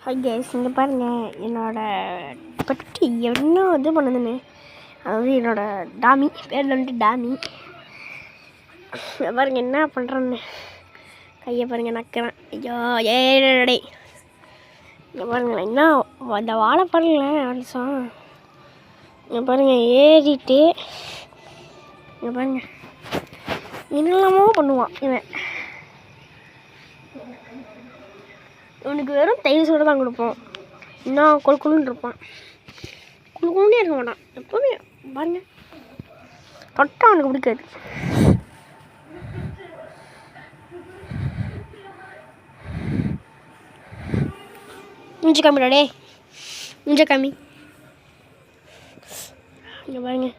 Hi guys, இங்கே பாருங்கள் என்னோடய பெட்டி என்ன இது பண்ணுதுன்னு. அதாவது என்னோடய டாமி பேர் வந்துட்டு டாமி. பாருங்கள் என்ன பண்ணுறேன்னு. கையை பாருங்கள் நக்கிறேன். ஐயோ ஏடே இங்கே பாருங்களேன் என்ன அந்த வாழை பாருங்களேன் அடிச்சோம். இங்கே பாருங்கள் ஏறிட்டு இங்கே பாருங்கள் என்னெல்லாமோ பண்ணுவான் இவன். இவனுக்கு வெறும் தயிர் சோறு தான் கொடுப்போம். இன்னும் கொழுக்குன்னு இருப்பான். கொழுக்குன்னே இருக்க மாட்டான் எப்போவுமே. பாருங்க தொட்டா அவனுக்கு பிடிக்காது. மூஞ்சி காமிடா டே, மூஞ்ச காமி. இங்கே பாருங்க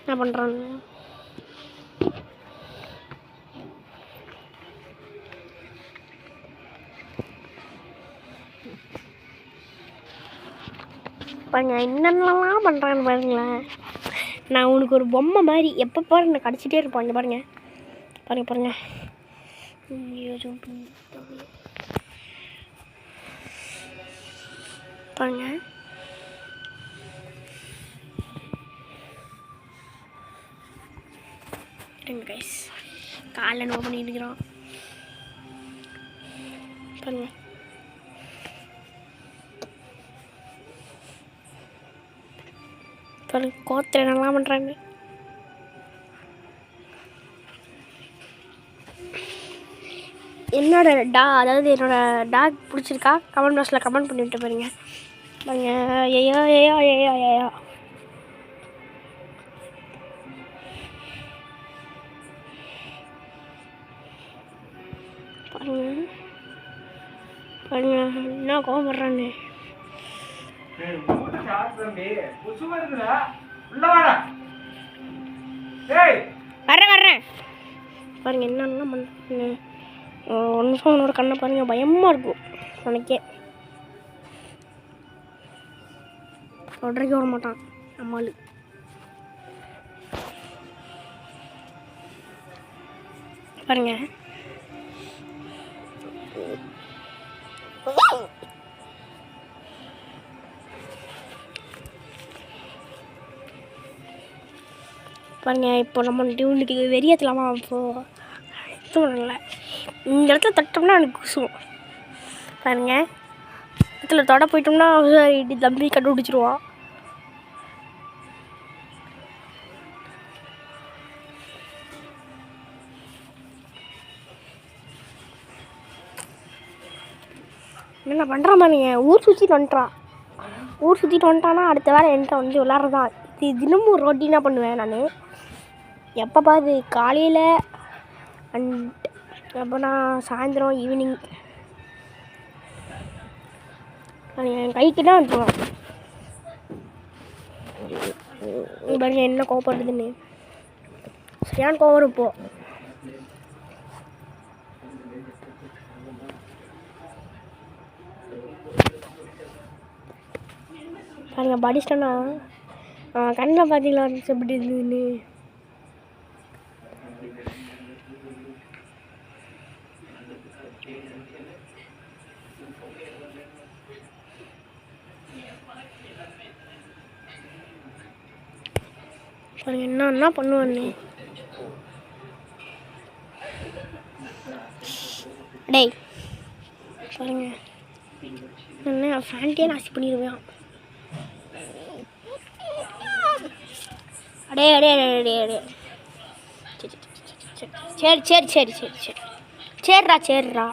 என்ன பண்ணுறான்னு. பாருங்க என்னென்னலாம் பண்ணுறான்னு பாருங்களேன். நான் உனக்கு ஒரு பொம்மை மாதிரி எப்போ பாரு என்னை கடிச்சிட்டே இருப்பான். இங்கே பாருங்க பாருங்க பாருங்க பாருங்க. இருங்க கைஸ், காலைல நோ பண்ணிட்டு இருக்கிறோம் பாருங்க. பாருங்க கோத்திர நல்லா பண்ணுறாங்க. அதாவது என்னோடய டாக் பிடிச்சிருக்கா கமெண்ட் பாக்ஸில் கமெண்ட் பண்ணிவிட்டு பாருங்க. பாருங்க ஐயோ ஐயோ ஐயோ ஐயோ பாருங்க பாருங்க என்ன கோவம் படுறான்னு. வர்றேன் பாருங்க என்னென்ன பண்ண. ஒரு நிமிஷம் அவனோட கண்ணை பாருங்க, பயமாக இருக்கும் உனக்கே. தொடரைக்க விட மாட்டான் நம்மளு. பாருங்க பாருங்க இப்போ நம்ம டியூனுக்கு வெறியத்தலாமா. இப்போது இது பண்ணல, இந்த இடத்துல தட்டோம்னா எனக்கு குசுவோம். பாருங்க இடத்துல தொட போயிட்டோம்னா இடி தம்பி கண்டுபிடிச்சிருவான். என்ன பண்ணுறான் பாருங்க. ஊர் சுற்றிட்டு வந்துட்டான்னா அடுத்த வேலை என்கிட்ட வந்து விளாட்றதான். இது தினமும் ரொட்டீனாக பண்ணுவேன் நான். எப்போ பாரு காலையில் அண்ட் எப்போனா சாயந்தரம் ஈவினிங் என் கைக்கு தான் வந்துடுவான். பாருங்க என்ன கோவப்படுறதுன்னு. சரியான கோவம் இருப்போ. பாருங்க படிச்சிட்டேன்னா கண்ணில் பார்த்தீங்களா எப்படி இருந்ததுன்னு. பாருங்க என்ன பண்ணுவான்னு. டேய் பாருங்க என்ன ஃபேன்ட்டே நாசி பண்ணிடுவேன். அடே அடே அடே அடே சரி சரிடா.